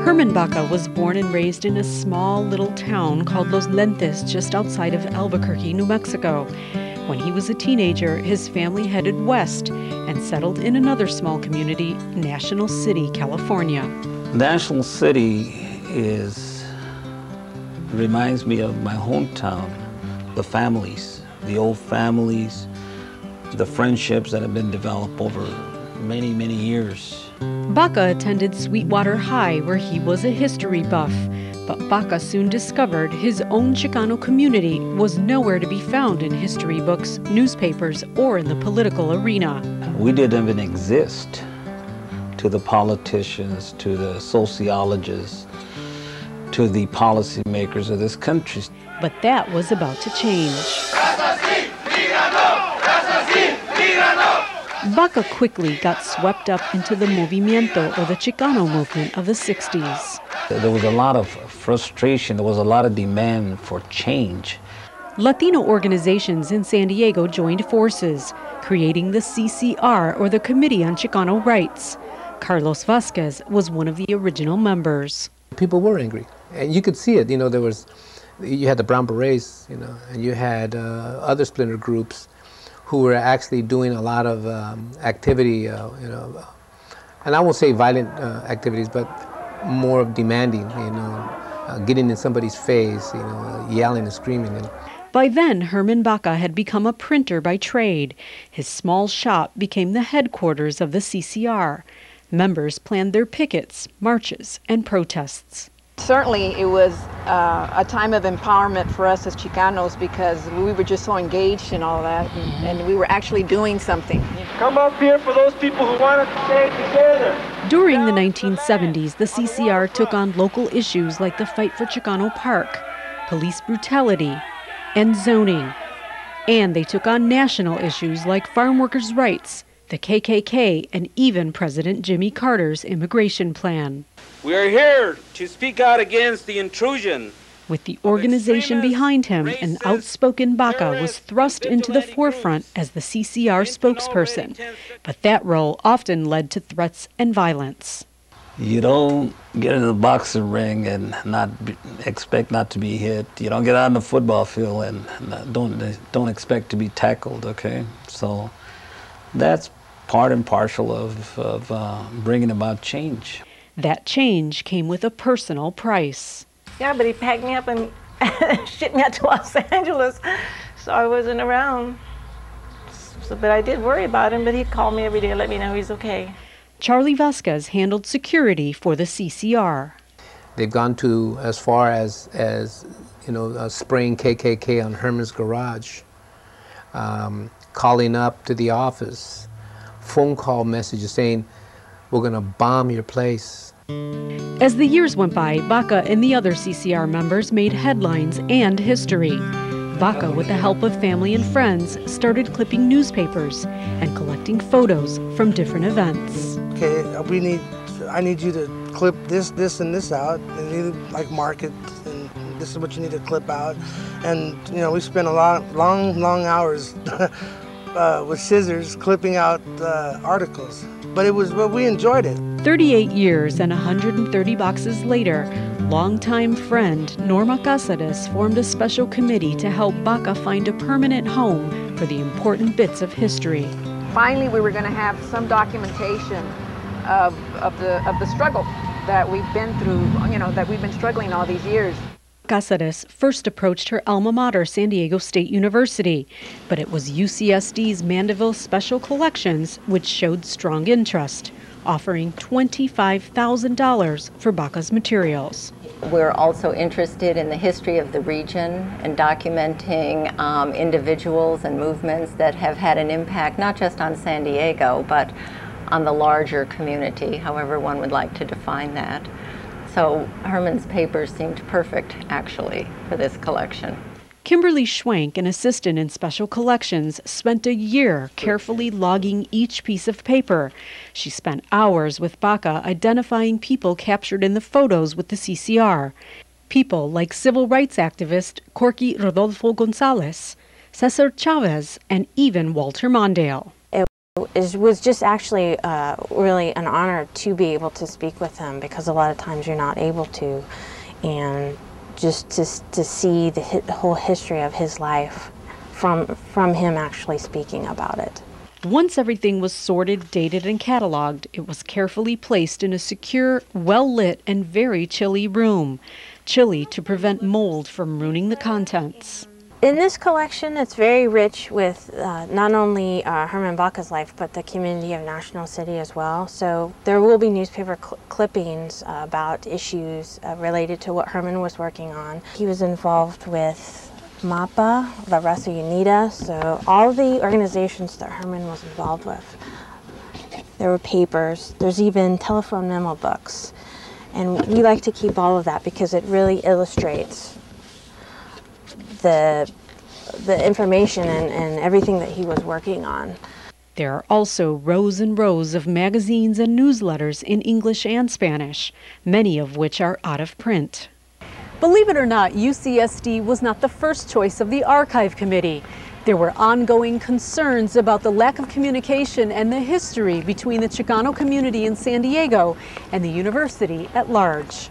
Herman Baca was born and raised in a small little town called Los Lentes just outside of Albuquerque, New Mexico. When he was a teenager, his family headed west and settled in another small community, National City, California. National City reminds me of my hometown, the families, the old families, the friendships that have been developed over many, many years. Baca attended Sweetwater High, where he was a history buff. But Baca soon discovered his own Chicano community was nowhere to be found in history books, newspapers, or in the political arena. We didn't even exist to the politicians, to the sociologists, to the policymakers of this country. But that was about to change. Baca quickly got swept up into the movimiento, or the Chicano movement of the 60s. There was a lot of frustration, there was a lot of demand for change. Latino organizations in San Diego joined forces, creating the CCR, or the Committee on Chicano Rights. Carlos Vasquez was one of the original members. People were angry, and you could see it. You know, you had the Brown Berets, you know, and you had other splinter groups who were actually doing a lot of activity, you know, and I won't say violent activities, but more of demanding, you know, getting in somebody's face, you know, yelling and screaming. By then, Herman Baca had become a printer by trade. His small shop became the headquarters of the CCR. Members planned their pickets, marches, and protests. Certainly, it was a time of empowerment for us as Chicanos, because we were just so engaged in all that, and we were actually doing something. Come up here for those people who want to stay together. During the 1970s, the CCR took on local issues like the fight for Chicano Park, police brutality, and zoning. And they took on national issues like farm workers' rights, the KKK, and even President Jimmy Carter's immigration plan. We are here to speak out against the intrusion. With the organization behind him, an outspoken Baca was thrust into the forefront as the CCR spokesperson. But that role often led to threats and violence. You don't get into the boxing ring and expect not to be hit. You don't get out on the football field and don't expect to be tackled, okay? So that's part and parcel of bringing about change. That change came with a personal price. Yeah, but he packed me up and shipped me out to Los Angeles, so I wasn't around. But I did worry about him, but he'd call me every day and let me know he's okay. Charlie Vasquez handled security for the CCR. They've gone to as far as you know, spraying KKK on Herman's garage, calling up to the office, phone call messages saying, "We're going to bomb your place." As the years went by, Baca and the other CCR members made headlines and history. Baca, with the help of family and friends, started clipping newspapers and collecting photos from different events. Okay, I need you to clip this, and this out, and you like mark it, and this is what you need to clip out. And you know, we spent a long hours with scissors clipping out articles. But we enjoyed it. 38 years and 130 boxes later, longtime friend Norma Cáceres formed a special committee to help Baca find a permanent home for the important bits of history. Finally, we were going to have some documentation of the struggle that we've been through, you know, that we've been struggling all these years. Cáceres first approached her alma mater, San Diego State University, but it was UCSD's Mandeville Special Collections which showed strong interest, offering $25,000 for Baca's materials. We're also interested in the history of the region and documenting individuals and movements that have had an impact not just on San Diego, but on the larger community, however one would like to define that. So Herman's papers seemed perfect, actually, for this collection. Kimberly Schwenk, an assistant in Special Collections, spent a year carefully logging each piece of paper. She spent hours with Baca identifying people captured in the photos with the CCR. People like civil rights activist Corky Rodolfo Gonzalez, Cesar Chavez, and even Walter Mondale. It So it was just actually really an honor to be able to speak with him, because a lot of times you're not able to, and just to see the whole history of his life from him actually speaking about it. Once everything was sorted, dated, and cataloged, it was carefully placed in a secure, well-lit, and very chilly room. Chilly to prevent mold from ruining the contents. In this collection, it's very rich with not only Herman Baca's life, but the community of National City as well. So there will be newspaper clippings about issues related to what Herman was working on. He was involved with MAPA, La Raza Unida, so all the organizations that Herman was involved with. There were papers, there's even telephone memo books. And we like to keep all of that because it really illustrates the information and everything that he was working on. There are also rows and rows of magazines and newsletters in English and Spanish, many of which are out of print. Believe it or not, UCSD was not the first choice of the Archive Committee. There were ongoing concerns about the lack of communication and the history between the Chicano community in San Diego and the university at large.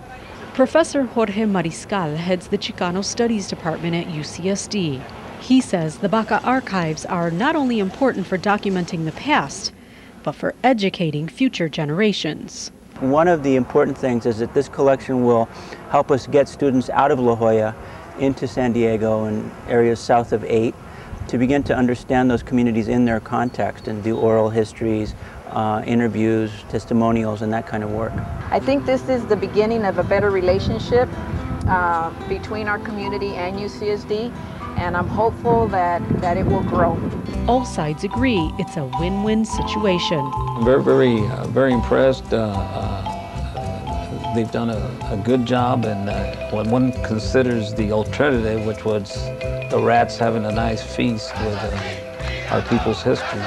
Professor Jorge Mariscal heads the Chicano Studies Department at UCSD. He says the Baca archives are not only important for documenting the past, but for educating future generations. One of the important things is that this collection will help us get students out of La Jolla into San Diego and areas south of 8 to begin to understand those communities in their context and do oral histories, interviews, testimonials, and that kind of work. I think this is the beginning of a better relationship between our community and UCSD, and I'm hopeful that it will grow. All sides agree it's a win-win situation. I'm very impressed. They've done a good job, and when one considers the alternative, which was the rats having a nice feast with our people's history.